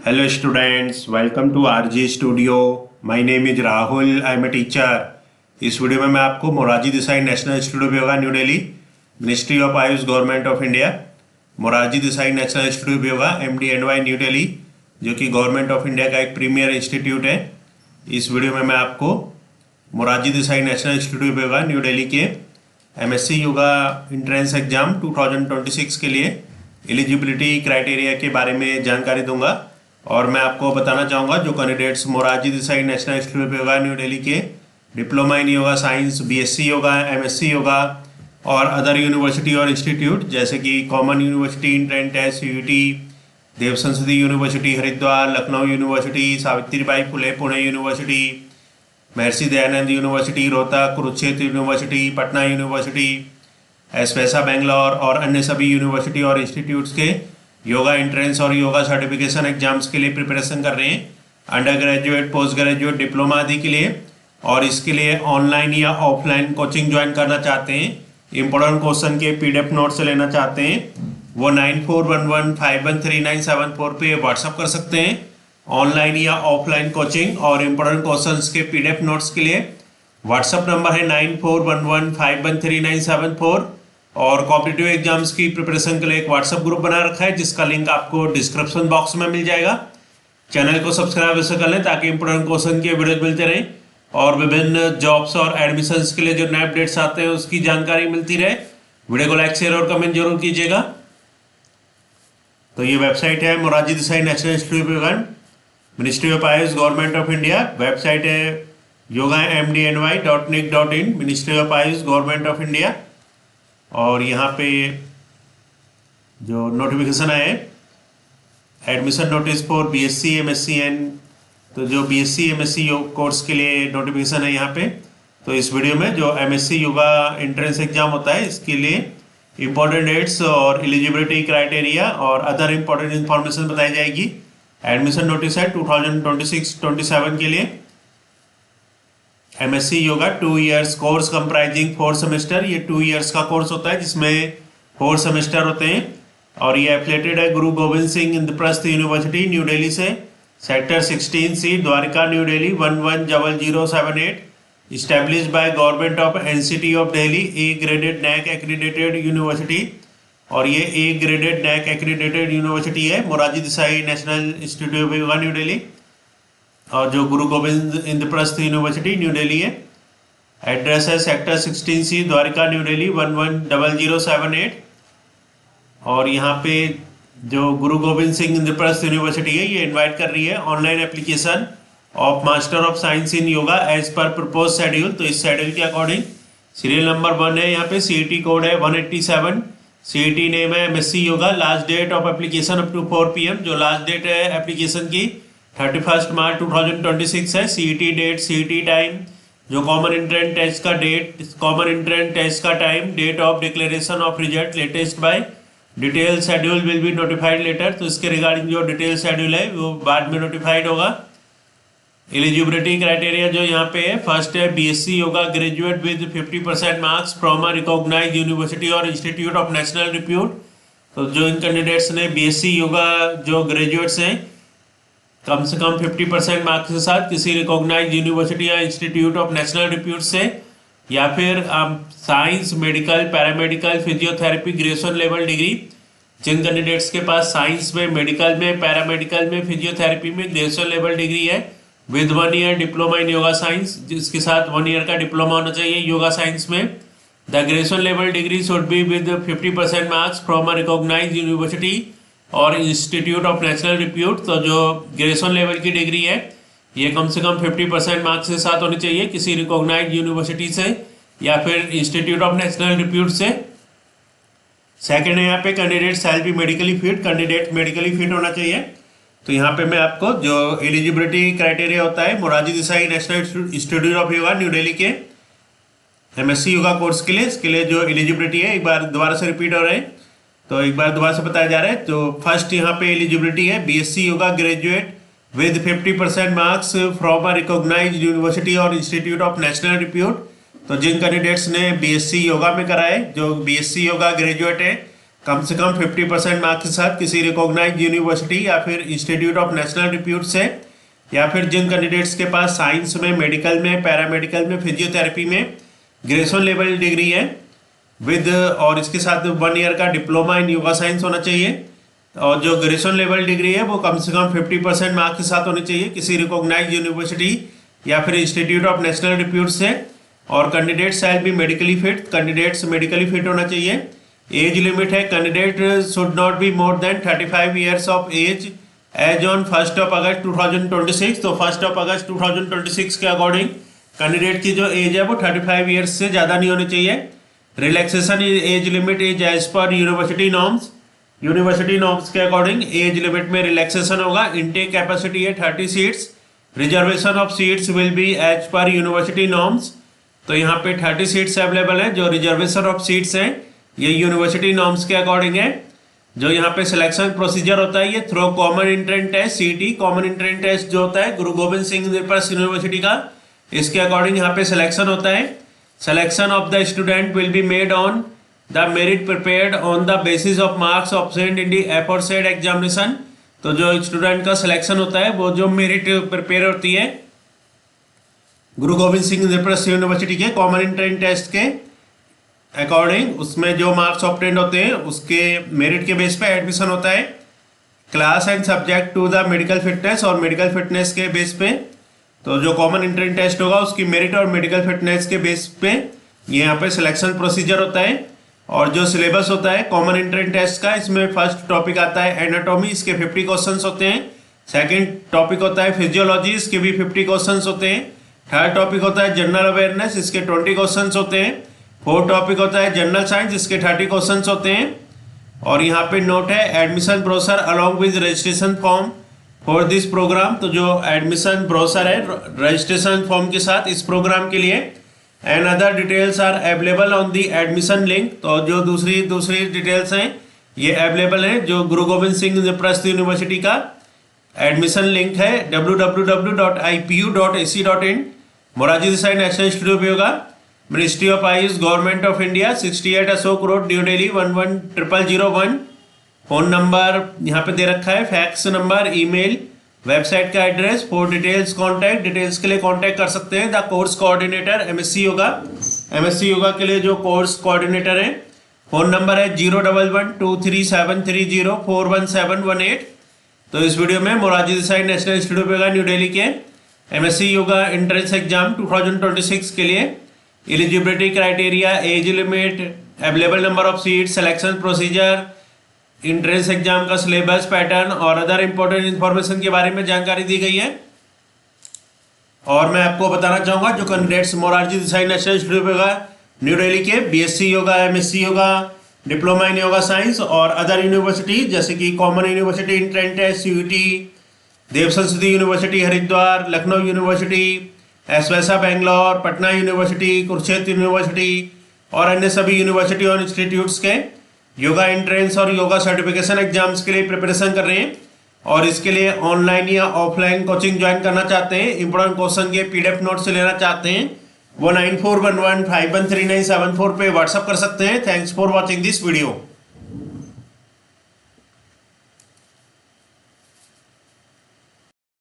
Hello students, welcome to RG Studio. My name is Rahul. I am a teacher. इस video में मैं आपको Morarji Desai national institute of yoga New Delhi, ministry of Ayush, government of India, Morarji Desai national institute of yoga MDNY new Delhi, जो कि government of India का एक premier institute है। इस वीडियो में मैं आपको Morarji Desai national institute of yoga New Delhi के MSc योगा इंट्रेंस एग्जाम 2026 के लिए एलिजिबिलिटी क्राइटेरिया के बारे में जानकारी दूंगा और मैं आपको बताना चाहूँगा जो candidates Morarji Desai national institute of yoga New Delhi के diploma in yoga science, BSc yoga, MSc yoga और अदर यूनिवर्सिटी और इंस्टीट्यूट जैसे कि common university entrance test CUET, Dev Sanskriti university Haridwar, Lucknow university, Savitribai Phule Pune university, Maharshi Dayanand university Rohtak, Kurukshetra university, Patna university, एसपेसा बेंगलोर और अन्य सभी यूनिवर्सिटी और इंस्टीट्यूट्स के योगा एंट्रेंस और योगा सर्टिफिकेशन एग्जाम्स के लिए प्रिपरेशन कर रहे हैं, under graduate, post graduate, diploma आदि के लिए। और इसके लिए ऑनलाइन या ऑफलाइन कोचिंग ज्वाइन करना चाहते हैं, इंपॉर्टेंट क्वेश्चन के PDF नोट्स लेना चाहते हैं, वो 9411513974 पे व्हाट्सअप कर सकते हैं। ऑनलाइन या ऑफलाइन कोचिंग और इम्पोर्टेंट क्वेश्चंस के PDF नोट्स के लिए व्हाट्सअप नंबर है 9411513974 और कॉम्पिटिटिव एग्जाम्स की प्रिपरेशन के लिए एक व्हाट्सएप ग्रुप बना रखा है जिसका लिंक आपको डिस्क्रिप्शन बॉक्स में मिल जाएगा। चैनल को सब्सक्राइब ऐसे कर लें ताकि इंपोर्टेंट क्वेश्चन के वीडियो मिलते रहें और विभिन्न जॉब्स और एडमिशन्स के लिए जो नए अपडेट्स आते हैं उसकी जानकारी मिलती रहे। वीडियो को लाइक, शेयर और कमेंट जरूर कीजिएगा। तो ये वेबसाइट है Morarji Desai national institute of yoga, ministry of Ayush, government of India. Website है yogamdny.nic.in, ministry of Ayush, government of India. और यहाँ पे जो नोटिफिकेशन है admission notice for BSc MSc and, तो जो BSc MSc कोर्स के लिए नोटिफिकेशन है यहाँ पे। तो इस वीडियो में जो MSc योगा एंट्रेंस एग्जाम होता है इसके लिए इम्पोर्टेंट डेट्स और एलिजिबिलिटी क्राइटेरिया और अदर इम्पोर्टेंट इन्फॉर्मेशन बताई जाएगी। एडमिशन नोटिस है 2026-27 के लिए। MSc yoga 2 years course comprising 4 semester, ये 2 इयर्स का कोर्स होता है जिसमें 4 सेमेस्टर होते हैं और ये एफिलेटेड है गुरु गोविंद सिंह इंद्रप्रस्थ यूनिवर्सिटी न्यू दिल्ली से, sector 16C, Dwarka New Delhi 110078, established by government of NCT of Delhi, A graded NAC accredited university. और ये A graded NAC accredited university है Morarji Desai national institute of yoga New Delhi और जो गुरु गोविंद इंद्रप्रस्थ यूनिवर्सिटी न्यू दिल्ली है। एड्रेस है sector 16C, Dwarka New Delhi 110078। और यहाँ पे जो गुरु गोविंद सिंह इंद्रप्रस्थ यूनिवर्सिटी है ये इनवाइट कर रही है online application of master of science in yoga as per propose schedule. तो इस शेड्यूल के अकॉर्डिंग सीरियल नंबर 1 है, यहाँ पे CET कोड है 187, CET नेम है MSc yoga. Last date of application up to 4 PM, जो लास्ट डेट है एप्लीकेशन की 31 मार्च 2026 है। CET डेट, CET टाइम, जो कॉमन एंट्रेंस टेस्ट का डेट, कॉमन एंट्रेंस टेस्ट का time, date of declaration of result latest by, detail schedule will be notified later. तो इसके रिगार्डिंग जो डिटेल शेड्यूल है वो बाद में नोटिफाइड होगा। एलिजिबिलिटी क्राइटेरिया जो यहाँ पे है, फर्स्ट है BSc yoga graduate with 50% marks from a recognised university और इंस्टीट्यूट ऑफ नेशनल रिप्यूट। तो जो इन कैंडिडेट्स ने BSc योगा जो ग्रेजुएट्स हैं कम से कम 50% मार्क्स के साथ किसी रिकॉग्नाइज्ड यूनिवर्सिटी या इंस्टीट्यूट ऑफ नेशनल रिप्यूट से, या फिर science, medical, paramedical, physiotherapy graduation level degree. जिन कैंडिडेट्स के पास साइंस में, मेडिकल में, पैरामेडिकल में, फिजियोथेरेपी में ग्रेजुएशन लेवल डिग्री है with 1 year diploma in yoga science, जिसके साथ 1 ईयर का डिप्लोमा होना चाहिए योगा साइंस में। The graduation level degree should be with 50% marks from a recognised university और इंस्टीट्यूट ऑफ नेशनल रिप्यूट। तो जो ग्रेजुएशन लेवल की डिग्री है ये कम से कम 50% मार्क्स के साथ होनी चाहिए किसी रिकॉग्नाइज्ड यूनिवर्सिटी से या फिर इंस्टीट्यूट ऑफ नेशनल रिप्यूट से। सेकंड है यहाँ पे candidate shall be medically fit, candidate medically fit होना चाहिए। तो यहाँ पे मैं आपको जो एलिजिबिलिटी क्राइटेरिया होता है Morarji Desai national institute of yoga New Delhi के MSc योगा कोर्स के लिए, इसके लिए जो एलिजिबिलिटी है एक बार दोबारा से रिपीट हो रहे हैं, तो एक बार दोबारा से बताया जा रहा है। तो फर्स्ट यहाँ पे एलिजिबिलिटी है BSc yoga graduate with 50% marks from a recognised university और इंस्टीट्यूट ऑफ नेशनल रिप्यूट। तो जिन कैंडिडेट्स ने BSc योगा में करा है, जो BSc योगा ग्रेजुएट है कम से कम 50% मार्क्स के साथ किसी रिकॉग्नाइज्ड यूनिवर्सिटी या फिर इंस्टीट्यूट ऑफ नेशनल रिप्यूट से, या फिर जिन कैंडिडेट्स के पास साइंस में, मेडिकल में, पैरामेडिकल में, फिजियोथेरेपी में ग्रेजुएशन लेवल डिग्री है विद, और इसके साथ 1 ईयर का डिप्लोमा इन योगा साइंस होना चाहिए। और जो ग्रेजुएशन लेवल डिग्री है वो कम से कम 50% मार्क्स के साथ होनी चाहिए किसी रिकॉग्नाइज्ड यूनिवर्सिटी या फिर इंस्टीट्यूट ऑफ नेशनल रिप्यूट से। और candidate shall be medically fit, candidates medically fit होना चाहिए। एज लिमिट है, candidate should not be more than 35 years of age as on 1 August 2026। तो 1 अगस्त 2026 के अकॉर्डिंग कैंडिडेट की जो एज है वो 35 ईयर्स से ज़्यादा नहीं होनी चाहिए। Relaxation age limit is as per university norms, university norms के अकॉर्डिंग एज लिमिट में रिलैक्सेशन होगा। इनटेक कैपेसिटी है 30 seats, reservation of seats will be as per university norms. तो यहाँ पे 30 सीट्स अवेलेबल हैं। जो रिजर्वेशन ऑफ सीट्स हैं ये यूनिवर्सिटी नॉर्म्स के अकॉर्डिंग है। जो यहाँ पे सिलेक्शन प्रोसीजर होता है ये थ्रू कॉमन एंट्रेंस टेस्ट, सीटी कॉमन एंट्रेंस टेस्ट जो होता है गुरु गोविंद सिंह इंद्रप्रस्थ यूनिवर्सिटी का, इसके अकॉर्डिंग यहाँ पे सिलेक्शन होता है। Selection of the student will be made on the merit prepared on the basis of marks obtained in the aforesaid examination. तो जो स्टूडेंट का सिलेक्शन होता है वो जो मेरिट प्रिपेयर होती है गुरु गोविंद सिंह इंद्रप्रस्थ यूनिवर्सिटी के कॉमन एंट्रेंस टेस्ट के अकॉर्डिंग, उसमें जो मार्क्स ऑब्टेन्ड होते हैं उसके मेरिट के बेस पे एडमिशन होता है। Class and subject to the medical fitness, और मेडिकल फिटनेस के बेस पे तो जो कॉमन एंट्रेंस टेस्ट होगा उसकी मेरिट और मेडिकल फिटनेस के बेस पे ये यहाँ पे सिलेक्शन प्रोसीजर होता है। और जो सिलेबस होता है कॉमन एंट्रेंस टेस्ट का, इसमें फर्स्ट टॉपिक आता है एनाटॉमी, इसके 50 क्वेश्चंस होते हैं। सेकंड टॉपिक होता है फिजियोलॉजी, इसके भी 50 क्वेश्चंस होते हैं। थर्ड टॉपिक होता है जनरल अवेयरनेस, इसके 20 क्वेश्चंस होते हैं। फोर्थ टॉपिक होता है जनरल साइंस, इसके 30 क्वेश्चंस होते हैं। और यहाँ पे नोट है admission brochure along with registration form for this program. तो जो एडमिशन ब्रोशर है रजिस्ट्रेशन फॉर्म के साथ इस प्रोग्राम के लिए, and other details are available on the admission link. तो जो दूसरी डिटेल्स हैं ये अवेलेबल हैं जो गुरु गोविंद सिंह इंद्रप्रस्थ यूनिवर्सिटी का एडमिशन लिंक है www.ipu.ac.in। Morarji Desai national institute of yoga, ministry of Ayush, government of India, 68 Ashok road, new Delhi 110001। Phone number यहाँ पे दे रखा है, फैक्स नंबर, ईमेल, वेबसाइट का address. For details contact, details के लिए कॉन्टैक्ट कर सकते हैं the course coordinator MSc yoga. MSc yoga के लिए जो कोर्स कोऑर्डिनेटर है, फोन नंबर है 0112373041718। तो इस वीडियो में Morarji Desai national institute of yoga New Delhi के एमएससी योगा एंट्रेंस एग्जाम 2026 के लिए eligibility criteria, age limit, available number of seat, selection procedure, entrance exam का सिलेबस, पैटर्न और अदर इंपॉर्टेंट इंफॉर्मेशन के बारे में जानकारी दी गई है। और मैं आपको बताना चाहूँगा जो candidates Morarji Desai national institute of yoga New Delhi के BSc yoga, MSc yoga, diploma in yoga science और अदर यूनिवर्सिटी जैसे कि कॉमन यूनिवर्सिटी इंट्रेंस टेस्ट, यूटी, देव संस्कृति यूनिवर्सिटी हरिद्वार, लखनऊ यूनिवर्सिटी, एसवेसा बेंगलोर, पटना यूनिवर्सिटी, कुरुक्षेत्र यूनिवर्सिटी और अन्य सभी यूनिवर्सिटी और इंस्टीट्यूट्स के योगा एंट्रेंस और योगा सर्टिफिकेशन एग्जाम्स के लिए प्रिपरेशन कर रहे हैं। और इसके लिए ऑनलाइन या ऑफलाइन कोचिंग ज्वाइन करना चाहते हैं, इंपॉर्टेंट क्वेश्चन के पीडीएफ नोट्स लेना चाहते हैं, वो 9411513974 पे व्हाट्सअप कर सकते हैं। Thanks for watching this video.